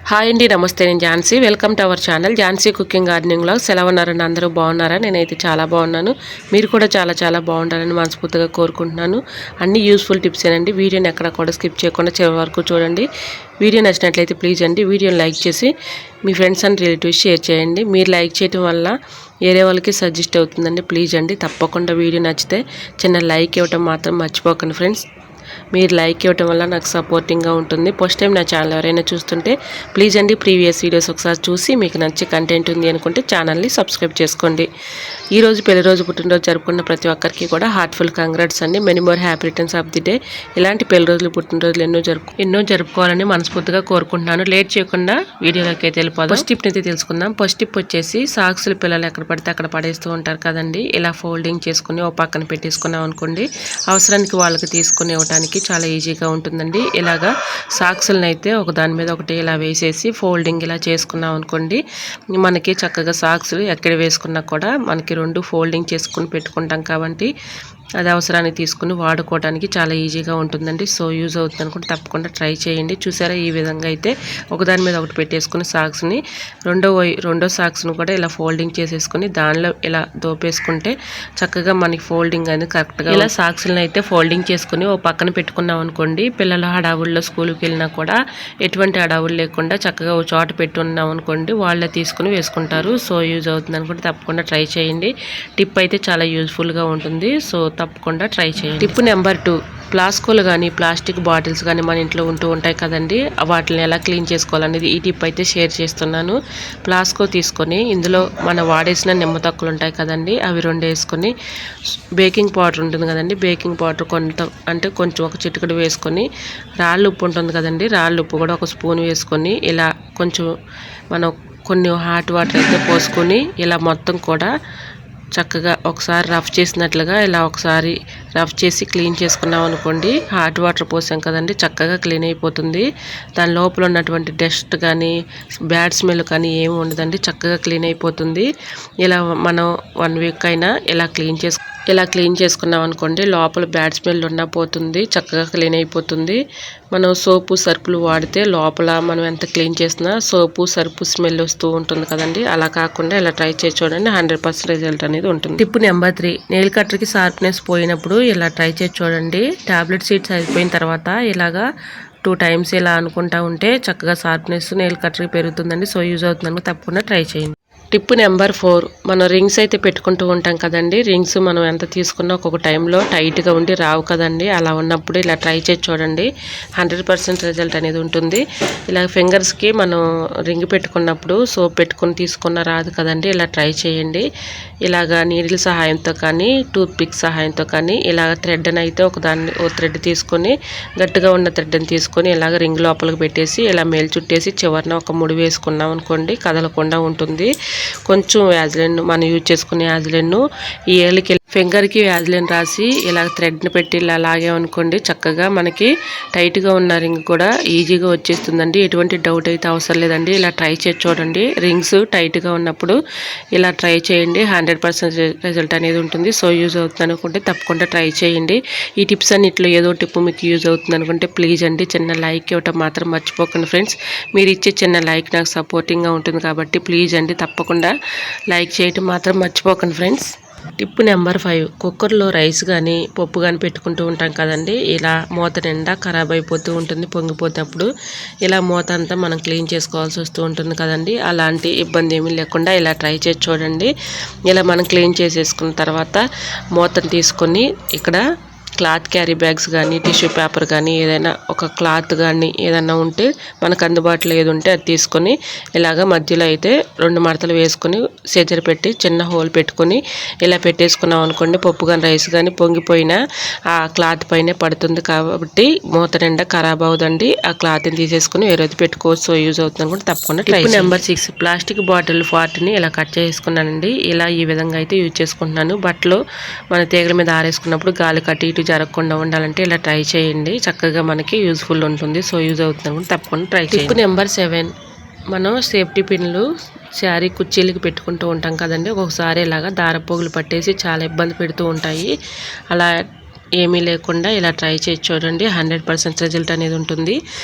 Hi అండి, నమస్తే. నేను Jhansi. Welcome to our channel Jhansi cooking gardening vlogs. ఎలా ఉన్నారని అందరూ బాగున్నారా? నేనైతే చాలా బాగున్నాను. మీరు కూడా చాలా బాగుంటారని మనస్ఫూర్తిగా కోరుకుంటున్నాను. అన్ని యూస్ఫుల్ టిప్స్ ఏనండి. వీడియోని ఎక్కడ కూడా స్కిప్ చేయకుండా చివరి వరకు చూడండి. వీడియో నచ్చినట్లయితే ప్లీజ్ అండి వీడియోని లైక్ చేసి మీ ఫ్రెండ్స్ అండ్ రిలేటివ్స్ షేర్ చేయండి. మీరు లైక్ చేయడం వల్ల వేరే వాళ్ళకి సజెస్ట్ అవుతుందండి. ప్లీజ్ అండి తప్పకుండా వీడియో నచ్చితే చిన్న లైక్ ఇవ్వటం మాత్రం మర్చిపోకండి ఫ్రెండ్స్. మీరు లైక్ ఇవ్వటం వల్ల నాకు సపోర్టింగ్గా ఉంటుంది. ఫస్ట్ టైం నా ఛానల్ ఎవరైనా చూస్తుంటే ప్లీజ్ అండి ప్రీవియస్ వీడియోస్ ఒకసారి చూసి మీకు నచ్చే కంటెంట్ ఉంది అనుకుంటే ఛానల్ని సబ్స్క్రైబ్ చేసుకోండి. ఈరోజు పెళ్లిరోజు పుట్టినరోజు జరుపుకున్న ప్రతి ఒక్కరికి కూడా హార్ట్ఫుల్ కంగ్రాట్స్ అండి. Many more happy returns of the day. ఇలాంటి పెళ్లిరోజులు పుట్టినరోజులు ఎన్నో జరుపుకోవాలని మనస్ఫూర్తిగా కోరుకుంటున్నాను. లేట్ చేయకుండా వీడియోలోకి అయితే వెళ్ళిపోదాం. ఫస్ట్ టిప్ అయితే తెలుసుకుందాం. ఫస్ట్ టిప్ వచ్చేసి సాక్స్లు పిల్లలు ఎక్కడ పడితే అక్కడ పడేస్తూ ఉంటారు కదండి. ఇలా ఫోల్డింగ్ చేసుకుని ఓ పక్కన పెట్టేసుకున్నాం అనుకోండి, అవసరానికి వాళ్ళకి తీసుకుని ఇవ్వడానికి చాలా ఈజీగా ఉంటుందండి. ఇలాగా సాక్స్లను అయితే ఒక దాని మీద ఒకటి ఇలా వేసేసి ఫోల్డింగ్ ఇలా చేసుకున్నాం అనుకోండి, మనకి చక్కగా సాక్స్లు ఎక్కడ వేసుకున్నా కూడా మనకి రెండు ఫోల్డింగ్ చేసుకుని పెట్టుకుంటాం కాబట్టి అది అవసరానికి తీసుకుని వాడుకోవడానికి చాలా ఈజీగా ఉంటుందండి. సో యూజ్ అవుతుంది అనుకుంటే తప్పకుండా ట్రై చేయండి. చూసారా, ఈ విధంగా అయితే ఒకదాని మీద ఒకటి పెట్టేసుకుని సాక్స్ని రెండో సాక్స్ను కూడా ఇలా ఫోల్డింగ్ చేసేసుకుని దానిలో ఇలా దోపేసుకుంటే చక్కగా మనకి ఫోల్డింగ్ అనేది కరెక్ట్గా ఇలా సాక్స్లను అయితే ఫోల్డింగ్ చేసుకుని ఓ పక్కన పెట్టుకున్నాం అనుకోండి, పిల్లలు హడావుల్లో స్కూల్కి వెళ్ళినా కూడా ఎటువంటి హడావులు లేకుండా చక్కగా ఓ చోట పెట్టి ఉన్నాం అనుకోండి, వాళ్ళే తీసుకుని వేసుకుంటారు. సో యూజ్ అవుతుంది అనుకుంటే తప్పకుండా ట్రై చేయండి. టిప్ అయితే చాలా యూజ్ఫుల్గా ఉంటుంది. సో తప్పకుండా ట్రై చేయండి. టిప్ నెంబర్ 2, ప్లాస్కోలు కానీ ప్లాస్టిక్ బాటిల్స్ కానీ మన ఇంట్లో ఉంటూ ఉంటాయి కదండి, వాటిని ఎలా క్లీన్ చేసుకోవాలనేది ఈ టిప్ అయితే షేర్ చేస్తున్నాను. ప్లాస్కో తీసుకొని ఇందులో మనం వాడేసిన నిమ్మ తొక్కలు ఉంటాయి కదండి, అవి 2 వేసుకొని బేకింగ్ పౌడర్ ఉంటుంది కదండి, బేకింగ్ పౌడర్ కొంచెం ఒక చిటికెడు వేసుకొని రాళ్ళు ఉప్పు ఉంటుంది కదండి, రాళ్ళు ఉప్పు కూడా ఒక స్పూన్ వేసుకొని ఇలా కొంచెం మనం కొన్ని హాట్ వాటర్ అయితే పోసుకొని ఇలా మొత్తం కూడా చక్కగా ఒకసారి రఫ్ చేసినట్లుగా ఇలా ఒకసారి రఫ్ చేసి క్లీన్ చేసుకున్నాం అనుకోండి, హాట్ వాటర్ పోసాం కదండి, చక్కగా క్లీన్ అయిపోతుంది. దాని లోపల ఉన్నటువంటి డస్ట్ కానీ బ్యాడ్ స్మెల్ కానీ ఏమి ఉండదండి, చక్కగా క్లీన్ అయిపోతుంది. ఇలా మనం 1 వీక్ అయినా ఇలా క్లీన్ చేసుకున్నాం అనుకోండి, లోపల బ్యాడ్ స్మెల్ ఉన్నా పోతుంది, చక్కగా క్లీన్ అయిపోతుంది. మనం సోపు సర్పులు వాడితే లోపల మనం ఎంత క్లీన్ చేసినా సోపు సర్పు స్మెల్ వస్తూ ఉంటుంది కదండి, అలా కాకుండా ఇలా ట్రై చేసి చూడండి, 100% రిజల్ట్ అనేది ఉంటుంది. టిప్ నెంబర్ 3, నెయిల్ కట్టర్కి షార్ప్నెస్ పోయినప్పుడు ఇలా ట్రై చేసి చూడండి. టాబ్లెట్ సీడ్స్ అయిపోయిన తర్వాత ఇలాగా 2 టైమ్స్ ఇలా అనుకుంటా ఉంటే చక్కగా షార్ప్నెస్ నెయిల్ కట్టర్కి పెరుగుతుందండి. సో యూజ్ అవుతుందని తప్పకుండా ట్రై చేయండి. టిప్ నెంబర్ 4, మనం రింగ్స్ అయితే పెట్టుకుంటూ ఉంటాం కదండి, రింగ్స్ మనం ఎంత తీసుకున్నా ఒక్కొక్క టైంలో టైట్గా ఉండి రావు కదండి, అలా ఉన్నప్పుడు ఇలా ట్రై చేసి చూడండి, 100% రిజల్ట్ అనేది ఉంటుంది. ఇలా ఫింగర్స్కి మనం రింగ్ పెట్టుకున్నప్పుడు సోప్ పెట్టుకుని తీసుకున్న రాదు కదండి, ఇలా ట్రై చేయండి. ఇలాగా నీడిల్ సహాయంతో కానీ టూత్ పిక్ సహాయంతో కానీ ఇలాగ థ్రెడ్ని అయితే ఓ థ్రెడ్ తీసుకొని గట్టిగా ఉన్న థ్రెడ్ని తీసుకొని ఇలాగ రింగ్ లోపలికి పెట్టేసి ఇలా మేలు చుట్టేసి చివరిన ఒక ముడి వేసుకున్నాం అనుకోండి, కదలకుండా ఉంటుంది. కొంచెం వ్యాజ్లైన్ మనం యూజ్ చేసుకునే వ్యాజ్లైన్ ఈ ఏళ్ళకి ఫింగర్కి వ్యాజ్లైన్ రాసి ఇలా థ్రెడ్ని పెట్టి ఇలా లాగామనుకోండి, చక్కగా మనకి టైట్గా ఉన్న రింగ్ కూడా ఈజీగా వచ్చేస్తుందండి. ఎటువంటి డౌట్ అయితే అవసరం లేదండి. ఇలా ట్రై చేసి చూడండి, రింగ్స్ టైట్గా ఉన్నప్పుడు ఇలా ట్రై చేయండి, 100% రిజల్ట్ అనేది ఉంటుంది. సో యూజ్ అవుతుంది అనుకుంటే తప్పకుండా ట్రై చేయండి. ఈ టిప్స్ అన్నిట్లో ఏదో టిప్ మీకు యూజ్ అవుతుంది అనుకుంటే ప్లీజ్ అండి చిన్న లైక్ ఇవ్వటం మాత్రం మర్చిపోకండి ఫ్రెండ్స్. మీరు ఇచ్చే చిన్న లైక్ నాకు సపోర్టింగ్గా ఉంటుంది కాబట్టి ప్లీజ్ అండి తప్పకుండా లైక్ చేయటం మాత్రం మర్చిపోకండి ఫ్రెండ్స్. టిప్ నెంబర్ 5, కుక్కర్లో రైస్ కానీ పప్పు కానీ పెట్టుకుంటూ ఉంటాం కదండి, ఇలా మూత నిండా ఖరాబ్ అయిపోతూ ఉంటుంది పొంగిపోతున్నప్పుడు, ఇలా మూత అంతా మనం క్లీన్ చేసుకోవాల్సి వస్తూ ఉంటుంది కదండి, అలాంటి ఇబ్బంది ఏమీ లేకుండా ఇలా ట్రై చేసి చూడండి. ఇలా మనం క్లీన్ చేసేసుకున్న తర్వాత మూతను తీసుకొని ఇక్కడ క్లాత్ క్యారీ బ్యాగ్స్ కానీ టిష్యూ పేపర్ కానీ ఏదైనా ఒక క్లాత్ కానీ ఏదైనా ఉంటే మనకు అందుబాటులో ఏది ఉంటే అది తీసుకొని ఇలాగ మధ్యలో అయితే 2 మడతలు వేసుకొని సెజర్ పెట్టి చిన్న హోల్ పెట్టుకొని ఇలా పెట్టేసుకున్నాం అనుకోండి, పప్పు కానీ రైస్ కానీ పొంగిపోయినా ఆ క్లాత్ పైనే పడుతుంది కాబట్టి మూత నిండా ఖరాబ్ అవ్వదండి. ఆ క్లాత్ని తీసేసుకుని వేరేది పెట్టుకోవచ్చు. సో యూజ్ అవుతుంది అనుకుంటే తప్పకుండా ట్రై చేయండి. నెంబర్ 6, ప్లాస్టిక్ బాటిల్ 40ని ఇలా కట్ చేసుకున్నానండి. ఇలా ఈ విధంగా అయితే యూజ్ చేసుకుంటున్నాను. బట్టలు మన తీగల మీద ఆరేసుకున్నప్పుడు గాలి కట్టి ఇటు జరగకుండా ఉండాలంటే ఇలా ట్రై చేయండి, చక్కగా మనకి యూజ్ఫుల్ ఉంటుంది. సో యూజ్ అవుతుంది తప్పకుండా ట్రై చేయండి. టిప్ నెంబర్ 7, మనం సేఫ్టీ పిన్లు శారీ కుర్చీలకి పెట్టుకుంటూ ఉంటాం కదండి, ఒక్కొక్కసారి ఇలాగా దారపోగులు పట్టేసి చాలా ఇబ్బంది పెడుతూ ఉంటాయి. అలా ఏమీ లేకుండా ఇలా ట్రై చేసి చూడండి. 100% రిజల్ట్ అనేది ఉంటుంది.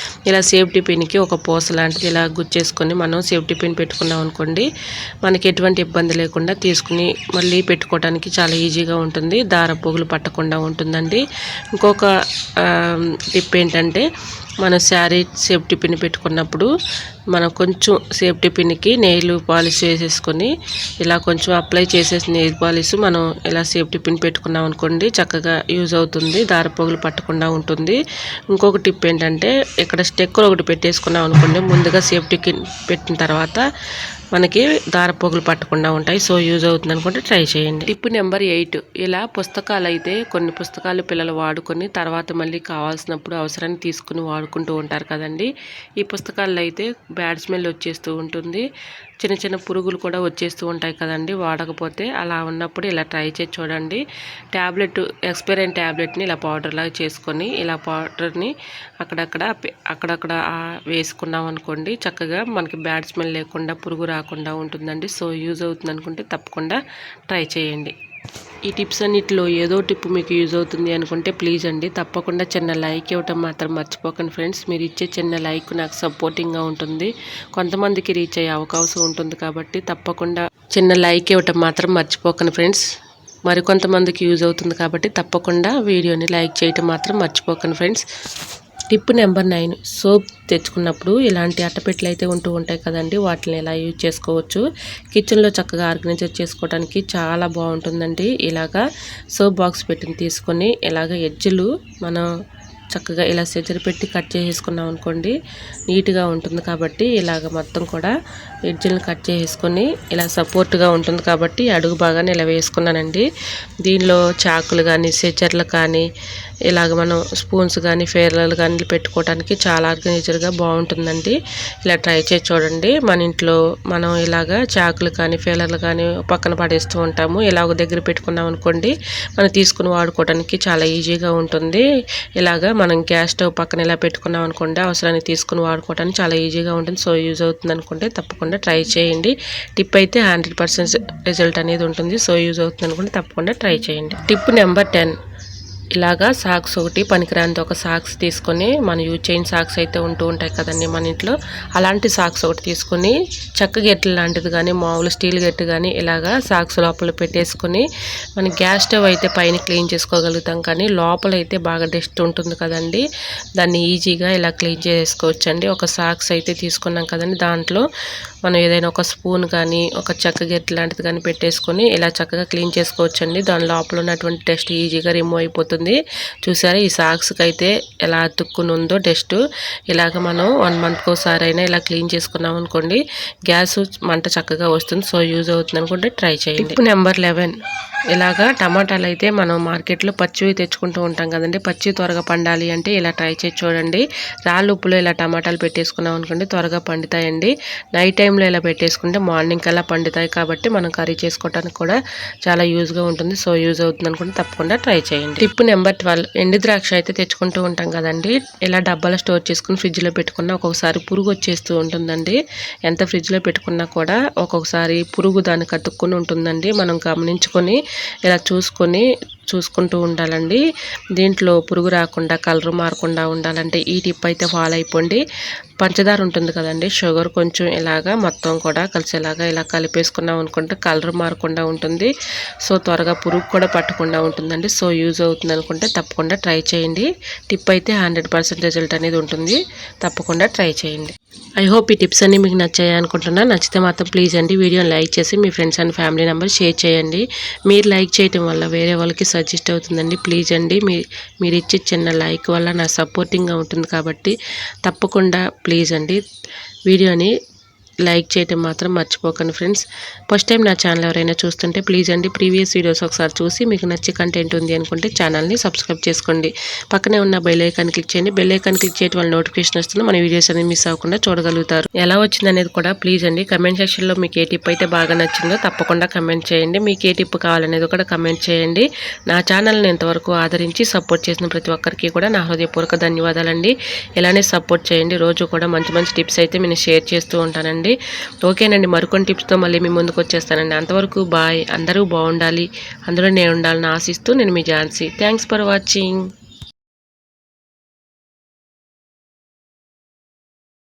ఇలా సేఫ్టీ పిన్కి ఒక పూస లాంటిది ఇలా గుచ్చేసుకొని మనం సేఫ్టీ పిన్ పెట్టుకున్నాం అనుకోండి, మనకి ఎటువంటి ఇబ్బంది లేకుండా తీసుకుని మళ్ళీ పెట్టుకోవడానికి చాలా ఈజీగా ఉంటుంది. దారం పొగులు పట్టకుండా ఉంటుందండి. ఇంకొక టిప్ ఏంటంటే, మన శారీ సేఫ్టీ పిన్ పెట్టుకున్నప్పుడు మనం కొంచెం సేఫ్టీ పిన్కి నెయిల్ పాలిష్ వేసేసుకొని ఇలా కొంచెం అప్లై చేసేసి నెయిల్ పాలిష్ మనం ఇలా సేఫ్టీ పిన్ పెట్టుకున్నాం అనుకోండి, చక్కగా యూజ్ అవుతుంది. దారపోగులు పట్టకుండా ఉంటుంది. ఇంకొక టిప్ ఏంటంటే, ఇక్కడ స్టెక్కర్ ఒకటి పెట్టేసుకున్నాం అనుకోండి, ముందుగా సేఫ్టీ పిన్ పెట్టిన తర్వాత మనకి దారపోగులు పట్టకుండా ఉంటాయి. సో యూజ్ అవుతుంది అనుకుంటే ట్రై చేయండి. టిప్ నెంబర్ 8, ఇలా పుస్తకాలు అయితే కొన్ని పుస్తకాలు పిల్లలు వాడుకొని తర్వాత మళ్ళీ కావాల్సినప్పుడు అవసరాన్ని తీసుకుని వాడుకుంటూ ఉంటారు కదండి. ఈ పుస్తకాల్లో అయితే బ్యాడ్ స్మెల్ వచ్చేస్తూ ఉంటుంది. చిన్న చిన్న పురుగులు కూడా వచ్చేస్తూ ఉంటాయి కదండి వాడకపోతే. అలా ఉన్నప్పుడు ఇలా ట్రై చేసి చూడండి. ఎక్స్పైర్ అయిన ట్యాబ్లెట్ని ఇలా పౌడర్ లాగా చేసుకొని ఇలా పౌడర్ని అక్కడక్కడ వేసుకున్నాం అనుకోండి, చక్కగా మనకి బ్యాడ్ స్మెల్ లేకుండా పురుగు రాకుండా ఉంటుందండి. సో యూజ్ అవుతుంది అనుకుంటే తప్పకుండా ట్రై చేయండి. ఈ టిప్స్ అన్నిటిలో ఏదో టిప్ మీకు యూజ్ అవుతుంది అనుకుంటే ప్లీజ్ అండి తప్పకుండా చిన్న లైక్ ఇవ్వటం మాత్రం మర్చిపోకండి ఫ్రెండ్స్. మీరు ఇచ్చే చిన్న లైక్ నాకు సపోర్టింగ్గా ఉంటుంది, కొంతమందికి రీచ్ అయ్యే అవకాశం ఉంటుంది. కాబట్టి తప్పకుండా చిన్న లైక్ ఇవ్వటం మాత్రం మర్చిపోకండి ఫ్రెండ్స్. మరికొంతమందికి యూజ్ అవుతుంది కాబట్టి తప్పకుండా వీడియోని లైక్ చేయటం మాత్రం మర్చిపోకండి ఫ్రెండ్స్. టిప్ నెంబర్ 9, సోప్ తెచ్చుకున్నప్పుడు ఇలాంటి అట్టపెట్టెలు అయితే ఉంటూ ఉంటాయి కదండి, వాటిని ఎలా యూజ్ చేసుకోవచ్చు. కిచెన్లో చక్కగా ఆర్గనైజర్ చేసుకోవడానికి చాలా బాగుంటుందండి. ఇలాగా సోప్ బాక్స్ పెట్టిన తీసుకొని ఇలాగ ఎడ్జ్లు మనం చక్కగా ఇలా సెజర్ పెట్టి కట్ చేసుకున్నాం అనుకోండి, నీట్గా ఉంటుంది. కాబట్టి ఇలాగ మొత్తం కూడా ఎడ్జ్లను కట్ చేసుకొని ఇలా సపోర్ట్గా ఉంటుంది కాబట్టి అడుగు బాగానే ఇలా వేసుకున్నానండి. దీనిలో చాకులు కానీ సెజర్లు కానీ ఇలాగ మనం స్పూన్స్ కానీ ఫేర్లలు కానీ పెట్టుకోవడానికి చాలా ఆర్గనైజర్గా బాగుంటుందండి. ఇలా ట్రై చేసి చూడండి. మన ఇంట్లో మనం ఇలాగ చాకులు కానీ ఫేర్లలు కానీ పక్కన పడేస్తూ ఉంటాము, ఇలా ఒక దగ్గర పెట్టుకున్నాం అనుకోండి, మనం తీసుకుని వాడుకోవడానికి చాలా ఈజీగా ఉంటుంది. ఇలాగ మనం గ్యాస్ స్టవ్ పక్కన ఇలా పెట్టుకున్నాం అనుకోండి, అవసరాన్ని తీసుకుని వాడుకోవడానికి చాలా ఈజీగా ఉంటుంది. సో యూజ్ అవుతుంది అనుకుంటే తప్పకుండా ట్రై చేయండి. టిప్ అయితే 100% రిజల్ట్ అనేది ఉంటుంది. సో యూజ్ అవుతుంది అనుకుంటే తప్పకుండా ట్రై చేయండి. టిప్ నెంబర్ 10, ఇలాగా సాక్స్ ఒకటి పనికిరానిది ఒక సాక్స్ తీసుకొని, మన యూజ్ చేయని సాక్స్ అయితే ఉంటూ ఉంటాయి కదండి మన ఇంట్లో, అలాంటి సాక్స్ ఒకటి తీసుకొని చెక్క గెట్టు లాంటిది కానీ మామూలు స్టీల్ గెట్టు కానీ ఇలాగా సాక్స్ లోపల పెట్టేసుకొని, మన గ్యాస్ స్టవ్ అయితే పైన క్లీన్ చేసుకోగలుగుతాం కానీ లోపల అయితే బాగా డస్ట్ ఉంటుంది కదండి, దాన్ని ఈజీగా ఇలా క్లీన్ చేసుకోవచ్చండి. ఒక సాక్స్ అయితే తీసుకున్నాం కదండి, దాంట్లో మనం ఏదైనా ఒక స్పూన్ కానీ ఒక చెక్క గెట్టు లాంటిది కానీ పెట్టేసుకొని ఇలా చక్కగా క్లీన్ చేసుకోవచ్చండి. దాని లోపల ఉన్నటువంటి డస్ట్ ఈజీగా రిమూవ్ అయిపోతుంది. చూసారా ఈ సాక్స్కి అయితే ఎలా అతుక్కుని ఉందో డస్ట్. ఇలాగ మనం 1 మంత్కి ఒకసారి అయినా ఇలా క్లీన్ చేసుకున్నాం అనుకోండి, గ్యాస్ మంట చక్కగా వస్తుంది. సో యూజ్ అవుతుంది అనుకుంటే ట్రై చేయండి. టిప్ నెంబర్ 11, ఇలాగా టమాటాలు అయితే మనం మార్కెట్లో పచ్చివి తెచ్చుకుంటూ ఉంటాం కదండి, పచ్చి త్వరగా పండాలి అంటే ఇలా ట్రై చేసి చూడండి. రాళ్ళు ఉప్పులో ఇలా టమాటాలు పెట్టేసుకున్నాం అనుకోండి, త్వరగా పండుతాయండి. నైట్ టైంలో ఇలా పెట్టేసుకుంటే మార్నింగ్ కల్లా పండుతాయి కాబట్టి మనం కర్రీ చేసుకోవడానికి కూడా చాలా యూజ్గా ఉంటుంది. సో యూజ్ అవుతుంది అనుకుంటే తప్పకుండా ట్రై చేయండి. టిప్ నెంబర్ 12, ఎండు ద్రాక్ష అయితే తెచ్చుకుంటూ ఉంటాం కదండి, ఇలా డబ్బాలో స్టోర్ చేసుకుని ఫ్రిడ్జ్లో పెట్టుకున్నా ఒక్కొక్కసారి పురుగు వచ్చేస్తూ ఉంటుందండి. ఎంత ఫ్రిడ్జ్లో పెట్టుకున్నా కూడా ఒక్కొక్కసారి పురుగు దానికి అతుక్కుని ఉంటుందండి. మనం గమనించుకొని ఇలా చూసుకుంటూ ఉండాలండి. దీంట్లో పురుగు రాకుండా కలర్ మారకుండా ఉండాలంటే ఈ టిప్ అయితే ఫాలో అయిపోండి. పంచదార ఉంటుంది కదండి, షుగర్ కొంచెం ఇలాగా మొత్తం కూడా కలిసేలాగా ఇలా కలిపేసుకున్నాం అనుకుంటే కలర్ మారకుండా ఉంటుంది. సో త్వరగా పురుగు కూడా పట్టకుండా ఉంటుందండి. సో యూజ్ అవుతుంది అనుకుంటే తప్పకుండా ట్రై చేయండి. టిప్ అయితే 100% రిజల్ట్ అనేది ఉంటుంది. తప్పకుండా ట్రై చేయండి. ఐ హోప్ ఈ టిప్స్ అన్నీ మీకు నచ్చాయి అనుకుంటున్నా. నచ్చితే మాత్రం ప్లీజ్ అండి వీడియోని లైక్ చేసి మీ friends and family member share చేయండి. మీరు లైక్ చేయడం వల్ల వేరే వాళ్ళకి సజెస్ట్ అవుతుందండి. ప్లీజ్ అండి మీరు ఇచ్చే చిన్న లైక్ వల్ల నా సపోర్టింగ్గా ఉంటుంది కాబట్టి తప్పకుండా ప్లీజ్ అండి వీడియోని లైక్ చేయటం మాత్రం మర్చిపోకండి ఫ్రెండ్స్. ఫస్ట్ టైం నా ఛానల్ ఎవరైనా చూస్తుంటే ప్లీజ్ అండి ప్రీవియస్ వీడియోస్ ఒకసారి చూసి మీకు నచ్చే కంటెంట్ ఉంది అనుకుంటే ఛానల్ని సబ్స్క్రైబ్ చేసుకోండి. పక్కనే ఉన్న బెల్ ఐకాన్ క్లిక్ చేయండి. బెల్ ఐకాన్ క్లిక్ చేయడం వల్ల నోటిఫికేషన్ వస్తుంది, మన వీడియోస్ అనేది మిస్ అవ్వకుండా చూడగలుగుతారు. ఎలా వచ్చింది అనేది కూడా ప్లీజ్ అండి కమెంట్ సెక్షన్లో మీకు ఏ టిప్ అయితే బాగా నచ్చిందో తప్పకుండా కమెంట్ చేయండి. మీకు ఏ టిప్ కావాలనేది కూడా కమెంట్ చేయండి. నా ఛానల్ని ఇంతవరకు ఆదరించి సపోర్ట్ చేసిన ప్రతి ఒక్కరికి కూడా నా హృదయపూర్వక ధన్యవాదాలండి. ఇలానే సపోర్ట్ చేయండి. రోజు కూడా మంచి మంచి టిప్స్ అయితే నేను షేర్ చేస్తూ ఉంటానండి. చేసుకోండి. ఓకేనండి, మరికొన్ని టిప్స్తో మళ్ళీ మీ ముందుకు వచ్చేస్తానండి. అంతవరకు బాయ్. అందరూ బాగుండాలి, అందులో నేను ఉండాలని ఆశిస్తూ నేను మీ ఝాన్సీ. Thanks for watching.